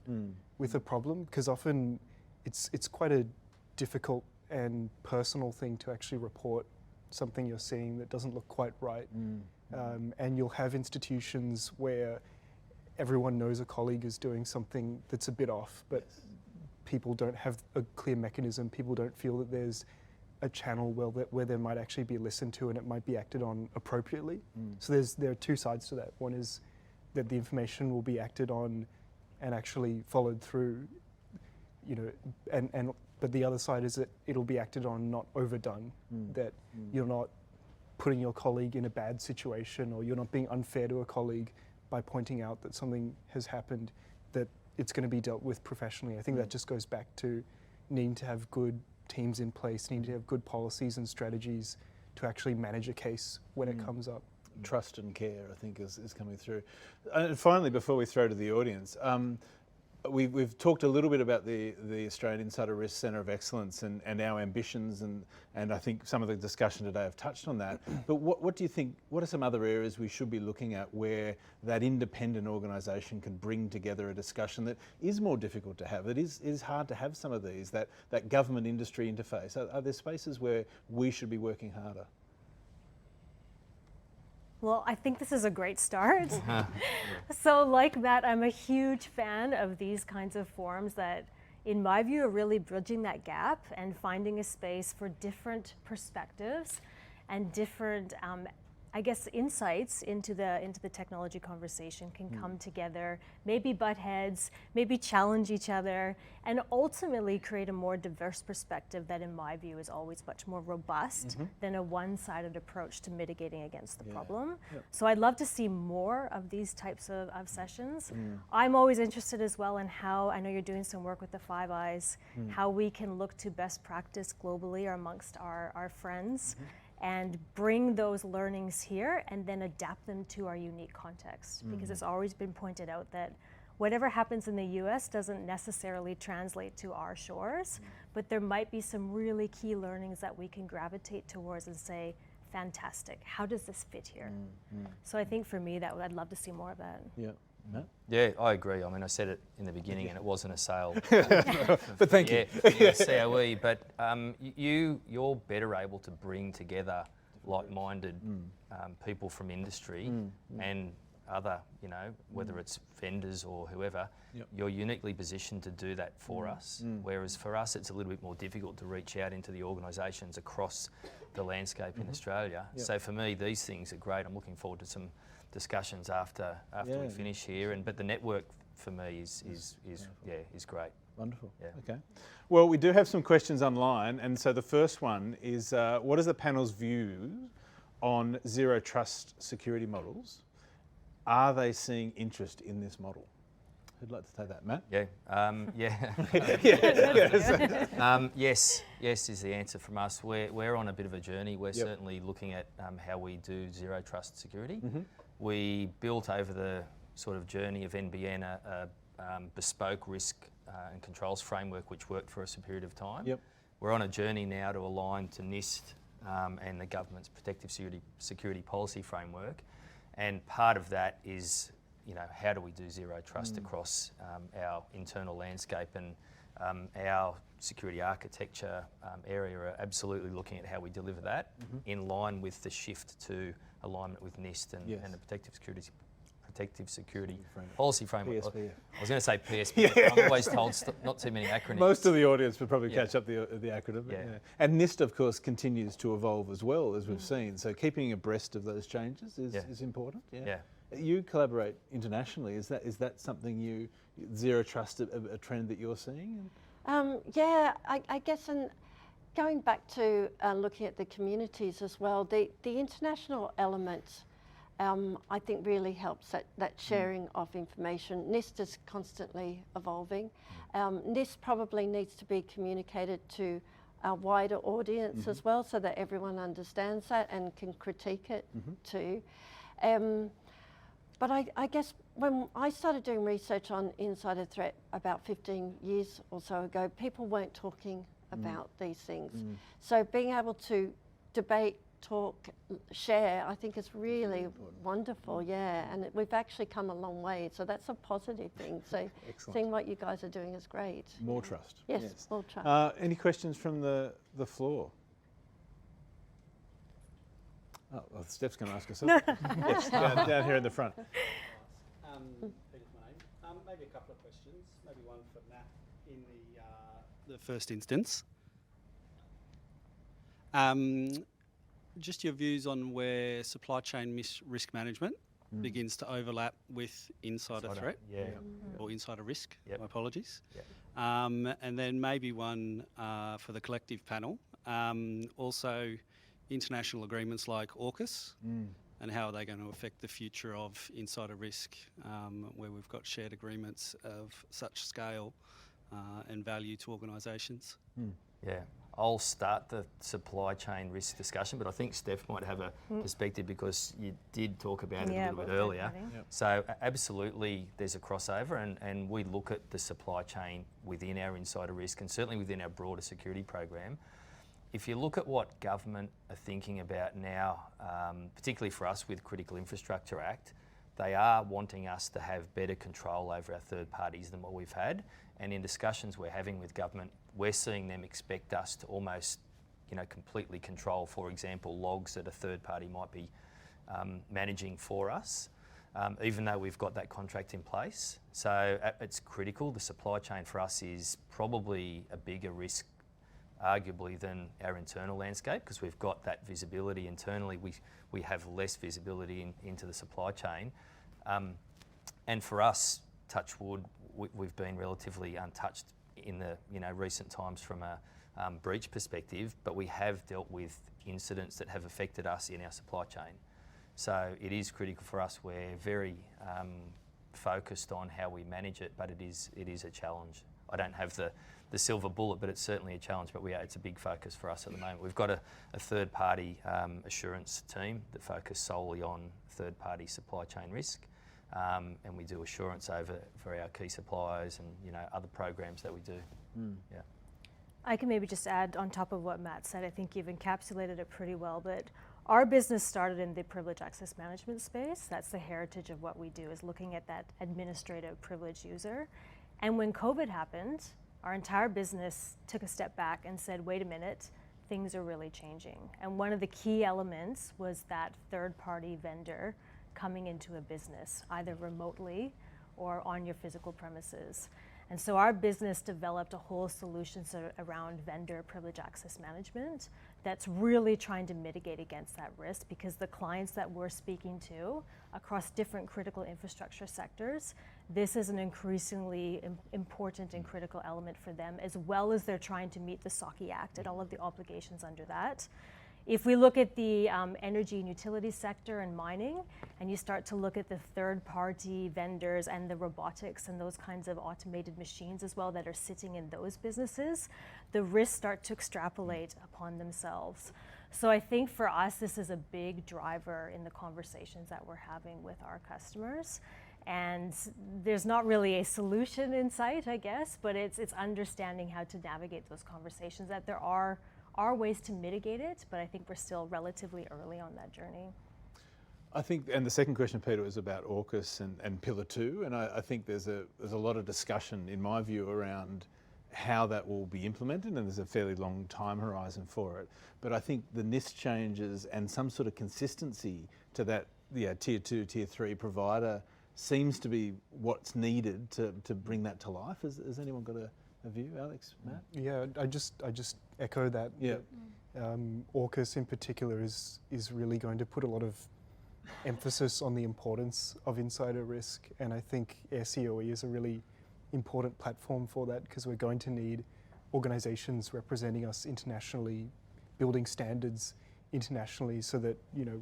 with a problem, because often it's quite a difficult and personal thing to actually report something you're seeing that doesn't look quite right. And you'll have institutions where everyone knows a colleague is doing something that's a bit off, but people don't have a clear mechanism. People don't feel that there's a channel where there might actually be listened to and it might be acted on appropriately. So there are 2 sides to that. One is that the information will be acted on and actually followed through, but the other side is that it'll be acted on, not overdone, that you're not putting your colleague in a bad situation, or you're not being unfair to a colleague by pointing out that something has happened, that it's going to be dealt with professionally. I think that just goes back to needing to have good teams in place, needing to have good policies and strategies to actually manage a case when it comes up. Trust and care, I think, is coming through. And finally, before we throw to the audience, we've talked a little bit about the Australian Insider Risk Centre of Excellence and our ambitions, and I think some of the discussion today have touched on that. But what do you think, what are some other areas we should be looking at where that independent organisation can bring together a discussion that is more difficult to have? It is hard to have some of these, that government-industry interface. Are there spaces where we should be working harder? Well, I think this is a great start. So like Matt, I'm a huge fan of these kinds of forums that, in my view, are really bridging that gap and finding a space for different perspectives and different, insights into the technology conversation can come together, maybe butt heads, maybe challenge each other, and ultimately create a more diverse perspective that, in my view, is always much more robust than a one-sided approach to mitigating against the problem. So I'd love to see more of these types of sessions. I'm always interested as well in how, I know you're doing some work with the Five Eyes, how we can look to best practice globally or amongst our friends, and bring those learnings here and then adapt them to our unique context. Because it's always been pointed out that whatever happens in the US doesn't necessarily translate to our shores, but there might be some really key learnings that we can gravitate towards and say, fantastic, how does this fit here? So I think for me, I'd love to see more of that. Yeah. Matt? Yeah, I agree. I mean, I said it in the beginning, and it wasn't a sale. But thank you. CoE, but you're better able to bring together like-minded people from industry and other, whether it's vendors or whoever, you're uniquely positioned to do that for us. Whereas for us, it's a little bit more difficult to reach out into the organisations across the landscape in Australia. So for me, these things are great. I'm looking forward to some discussions after we finish here. But the network for me is great. Wonderful. Yeah. Okay. Well, we do have some questions online, and so the first one is, what is the panel's view on zero trust security models? Are they seeing interest in this model? Who'd like to take that, Matt? Yes is the answer from us. We're on a bit of a journey. We're certainly looking at how we do zero trust security. We built over the sort of journey of NBN a bespoke risk and controls framework which worked for us a period of time. We're on a journey now to align to NIST and the government's protective security policy framework, and part of that is how do we do zero trust across our internal landscape, and our security architecture area are absolutely looking at how we deliver that in line with the shift to alignment with NIST and the protective security policy framework. PSP. I was going to say PSP. I'm always told not too many acronyms. Most of the audience would probably catch up the acronym. Yeah. And NIST, of course, continues to evolve as well, as we've seen. So keeping abreast of those changes is important. Yeah. You collaborate internationally. Is that something zero trust a trend that you're seeing? I guess, and going back to looking at the communities as well, the international element I think really helps that sharing of information. NIST is constantly evolving. NIST probably needs to be communicated to a wider audience as well, so that everyone understands that and can critique it too. But I guess when I started doing research on insider threat about 15 years or so ago, people weren't talking about these things. So being able to debate, talk, share, I think is really wonderful, and we've actually come a long way, so that's a positive thing. So seeing what you guys are doing is great. More trust. Yes, more trust. Any questions from the floor? Oh, well, Steph's going to ask herself. Yes, down here in the front. Peter's my name. Maybe a couple of questions. Maybe one for Matt in the first instance. Just your views on where supply chain risk management begins to overlap with insider threat or insider risk. My apologies. And then maybe one for the collective panel. Also, international agreements like AUKUS and how are they going to affect the future of insider risk, where we've got shared agreements of such scale and value to organisations. I'll start the supply chain risk discussion, but I think Steph might have a perspective because you did talk about it a little bit earlier. So absolutely there's a crossover, and we look at the supply chain within our insider risk and certainly within our broader security program. If you look at what government are thinking about now, particularly for us with Critical Infrastructure Act, they are wanting us to have better control over our third parties than what we've had. And in discussions we're having with government, we're seeing them expect us to almost, completely control, for example, logs that a third party might be managing for us, even though we've got that contract in place. So it's critical. The supply chain for us is probably a bigger risk, arguably, than our internal landscape, because we've got that visibility internally. We have less visibility into the supply chain. And for us, touch wood, we've been relatively untouched in the recent times from a breach perspective, but we have dealt with incidents that have affected us in our supply chain. So it is critical for us. We're very focused on how we manage it, but it is a challenge. I don't have the silver bullet, but it's certainly a challenge. But it's a big focus for us at the moment. We've got a third-party assurance team that focus solely on third-party supply chain risk. And we do assurance for our key suppliers and other programs that we do. I can maybe just add on top of what Matt said. I think you've encapsulated it pretty well, but our business started in the privileged access management space. That's the heritage of what we do, is looking at that administrative privileged user. And when COVID happened, our entire business took a step back and said, wait a minute, things are really changing. And one of the key elements was that third-party vendor coming into a business, either remotely or on your physical premises. And so our business developed a whole solution around vendor privilege access management that's really trying to mitigate against that risk, because the clients that we're speaking to across different critical infrastructure sectors, this is an increasingly important and critical element for them, as well as they're trying to meet the CoE Act and all of the obligations under that. If we look at the energy and utility sector and mining, and you start to look at the third-party vendors and the robotics and those kinds of automated machines as well that are sitting in those businesses, the risks start to extrapolate upon themselves. So I think for us, this is a big driver in the conversations that we're having with our customers. And there's not really a solution in sight, I guess, but it's understanding how to navigate those conversations, that there are ways to mitigate it, but I think we're still relatively early on that journey. I think, and the second question, Peter, was about AUKUS and Pillar 2, and I think there's a lot of discussion, in my view, around how that will be implemented, and there's a fairly long time horizon for it. But I think the NIST changes and some sort of consistency to that Tier 2, Tier 3 provider seems to be what's needed to bring that to life. Has anyone got a view, Alex, Matt? Yeah, I just echo that. Yeah. AUKUS in particular is really going to put a lot of emphasis on the importance of insider risk, and I think CoE is a really important platform for that, because we're going to need organisations representing us internationally, building standards internationally, so that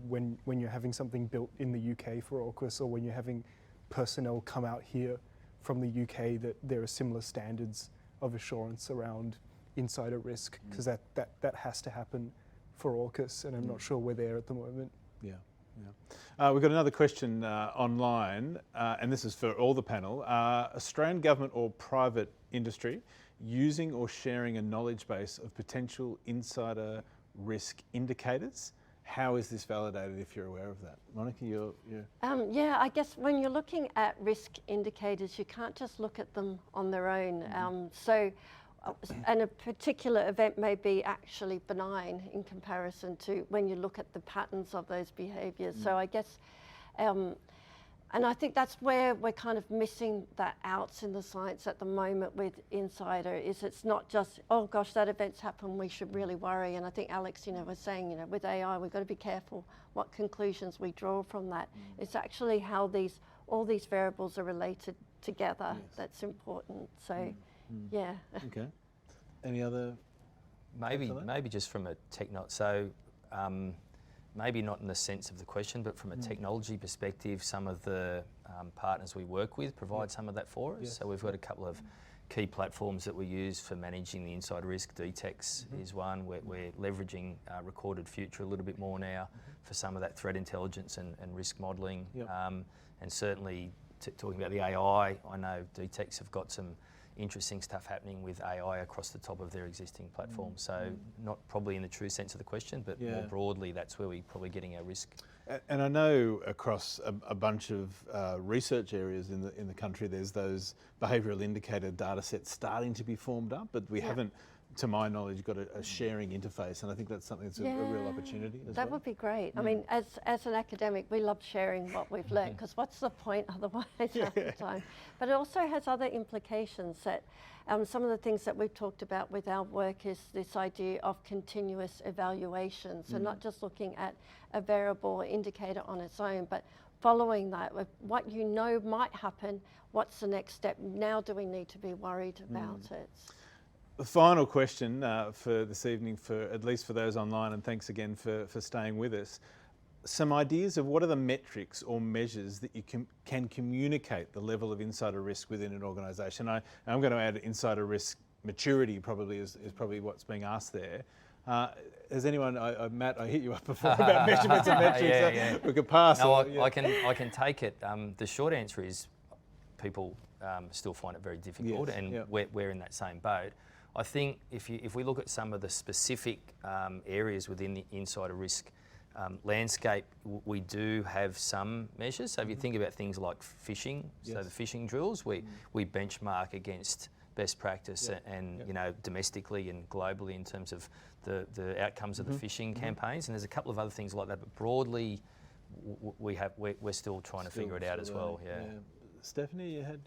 when you're having something built in the UK for AUKUS, or when you're having personnel come out here from the UK, that there are similar standards of assurance around insider risk, because that has to happen for AUKUS, and I'm not sure we're there at the moment. Yeah. We've got another question online, and this is for all the panel. Australian government or private industry using or sharing a knowledge base of potential insider risk indicators? How is this validated, if you're aware of that? Monica, you're... Yeah, I guess when you're looking at risk indicators, you can't just look at them on their own. And a particular event may be actually benign in comparison to when you look at the patterns of those behaviours. So I guess, and I think that's where we're kind of missing that out in the science at the moment with insider, is it's not just, oh gosh, that event's happened, we should really worry. And I think Alex, was saying, with AI, we've got to be careful what conclusions we draw from that. It's actually how all these variables are related together that's important. So, yeah. Okay. Any other? Maybe just from a maybe not in the sense of the question, but from a technology perspective, some of the partners we work with provide some of that for us. Yes. So we've got a couple of key platforms that we use for managing the insider risk. DTEX is one. We're leveraging Recorded Future a little bit more now for some of that threat intelligence and risk modelling. Yep. And certainly talking about the AI, I know DTEX have got some interesting stuff happening with AI across the top of their existing platform. So not probably in the true sense of the question, but more broadly, that's where we're probably getting our risk. And I know across a bunch of research areas in the country, there's those behavioural indicator data sets starting to be formed up, but we haven't, to my knowledge, got a sharing interface, and I think that's something that's a real opportunity as well. That would be great. I mean, as an academic, we love sharing what we've learned, because what's the point otherwise half the time? But it also has other implications that some of the things that we've talked about with our work is this idea of continuous evaluation. So not just looking at a variable indicator on its own, but following that with what might happen, what's the next step? Now do we need to be worried about it? The final question for this evening, at least for those online, and thanks again for staying with us. Some ideas of what are the metrics or measures that you can communicate the level of insider risk within an organisation. I'm going to add insider risk maturity probably is probably what's being asked there. Has anyone, Matt, I hit you up before about measurements and metrics. We could pass. No, I can take it. The short answer is people still find it very difficult, and we're in that same boat. I think if we look at some of the specific areas within the insider risk landscape, we do have some measures. So if you think about things like phishing, so the phishing drills, we benchmark against best practice and domestically and globally in terms of the outcomes of the phishing campaigns. And there's a couple of other things like that, but broadly we're still trying to figure it out as well. Yeah. Stephanie, you had.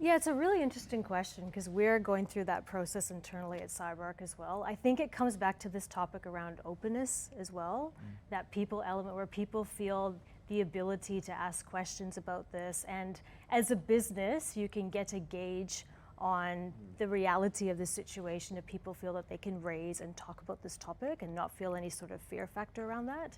Yeah, it's a really interesting question because we're going through that process internally at CyberArk as well. I think it comes back to this topic around openness as well, that people element where people feel the ability to ask questions about this. And as a business, you can get a gauge on the reality of the situation if people feel that they can raise and talk about this topic and not feel any sort of fear factor around that.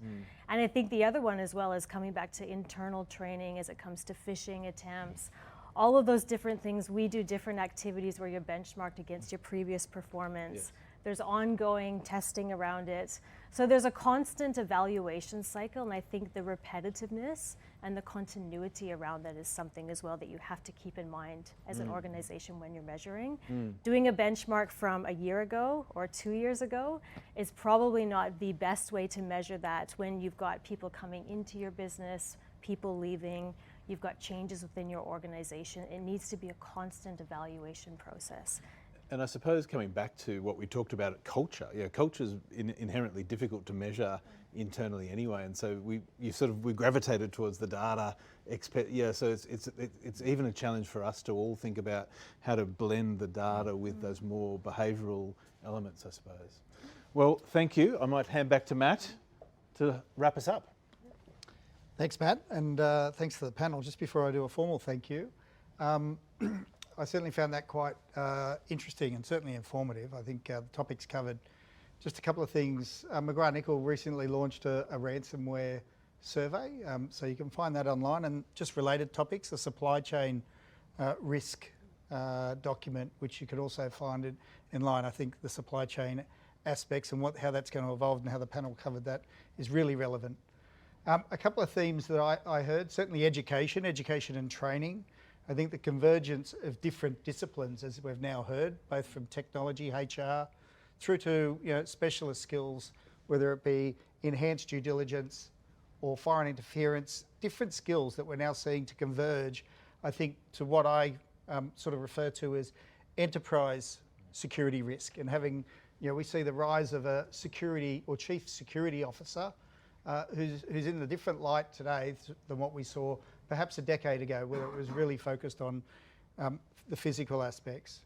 And I think the other one as well is coming back to internal training as it comes to phishing attempts. All of those different things, we do different activities where you're benchmarked against your previous performance. Yes. There's ongoing testing around it. So there's a constant evaluation cycle, and I think the repetitiveness and the continuity around that is something as well that you have to keep in mind as an organization when you're measuring. Doing a benchmark from a year ago or 2 years ago is probably not the best way to measure that when you've got people coming into your business, people leaving, you've got changes within your organization. It needs to be a constant evaluation process. And I suppose coming back to what we talked about at culture, culture is inherently difficult to measure internally anyway, and so we gravitated towards the data. So it's even a challenge for us to all think about how to blend the data with those more behavioural elements, I suppose. Well, thank you. I might hand back to Matt to wrap us up. Thanks, Matt, and thanks to the panel. Just before I do a formal thank you, I certainly found that quite interesting and certainly informative. I think the topics covered. Just a couple of things. McGrathNicol recently launched a ransomware survey, so you can find that online, and just related topics, the supply chain risk document, which you can also find in line. I think the supply chain aspects and how that's going to evolve and how the panel covered that is really relevant. A couple of themes that I heard, certainly education and training. I think the convergence of different disciplines, as we've now heard, both from technology, HR, through to specialist skills, whether it be enhanced due diligence or foreign interference, different skills that we're now seeing to converge, I think, to what I sort of refer to as enterprise security risk. And having, we see the rise of a security or chief security officer who's in a different light today than what we saw perhaps a decade ago, where it was really focused on the physical aspects.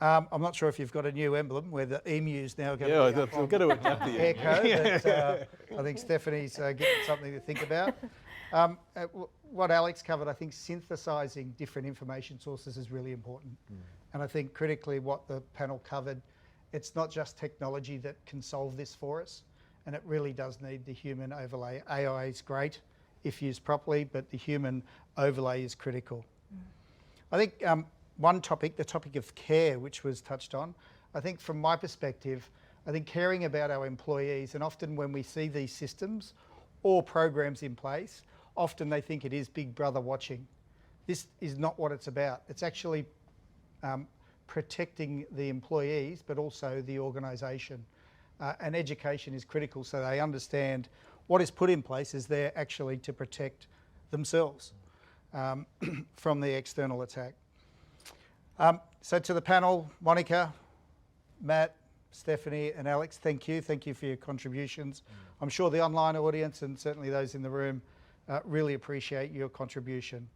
I'm not sure if you've got a new emblem where the emu's now going to be we've got to adapt the emu. But I think Stephanie's getting something to think about. What Alex covered, I think synthesising different information sources is really important. And I think critically what the panel covered, it's not just technology that can solve this for us, and it really does need the human overlay. AI is great if used properly, but the human overlay is critical. I think one topic, the topic of care, which was touched on, I think from my perspective, I think caring about our employees, and often when we see these systems or programs in place, often they think it is Big Brother watching. This is not what it's about. It's actually protecting the employees, but also the organisation. And education is critical so they understand what is put in place is there actually to protect themselves from the external attack. So to the panel, Monica, Matt, Stephanie and Alex, thank you. Thank you for your contributions. I'm sure the online audience and certainly those in the room really appreciate your contribution.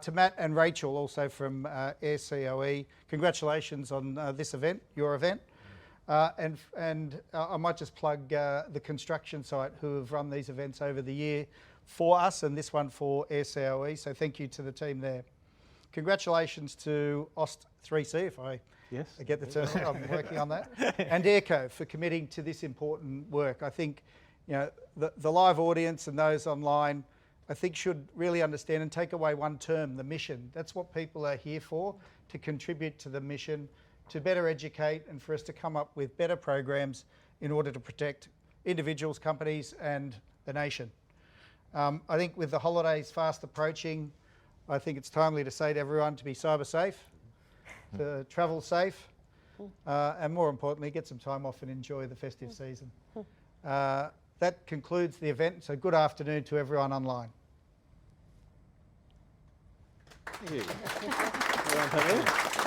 To Matt and Rachel, also from CoE, congratulations on this event, your event. And I might just plug the construction site who have run these events over the year for us, and this one for CoE. So thank you to the team there. Congratulations to OST3C, if I get the term, I'm working on that, and ERCO for committing to this important work. I think the live audience and those online, I think should really understand and take away one term, the mission. That's what people are here for, to contribute to the mission, to better educate and for us to come up with better programs in order to protect individuals, companies and the nation. I think with the holidays fast approaching, I think it's timely to say to everyone to be cyber safe, to travel safe, and more importantly, get some time off and enjoy the festive season. That concludes the event, so good afternoon to everyone online. Thank you.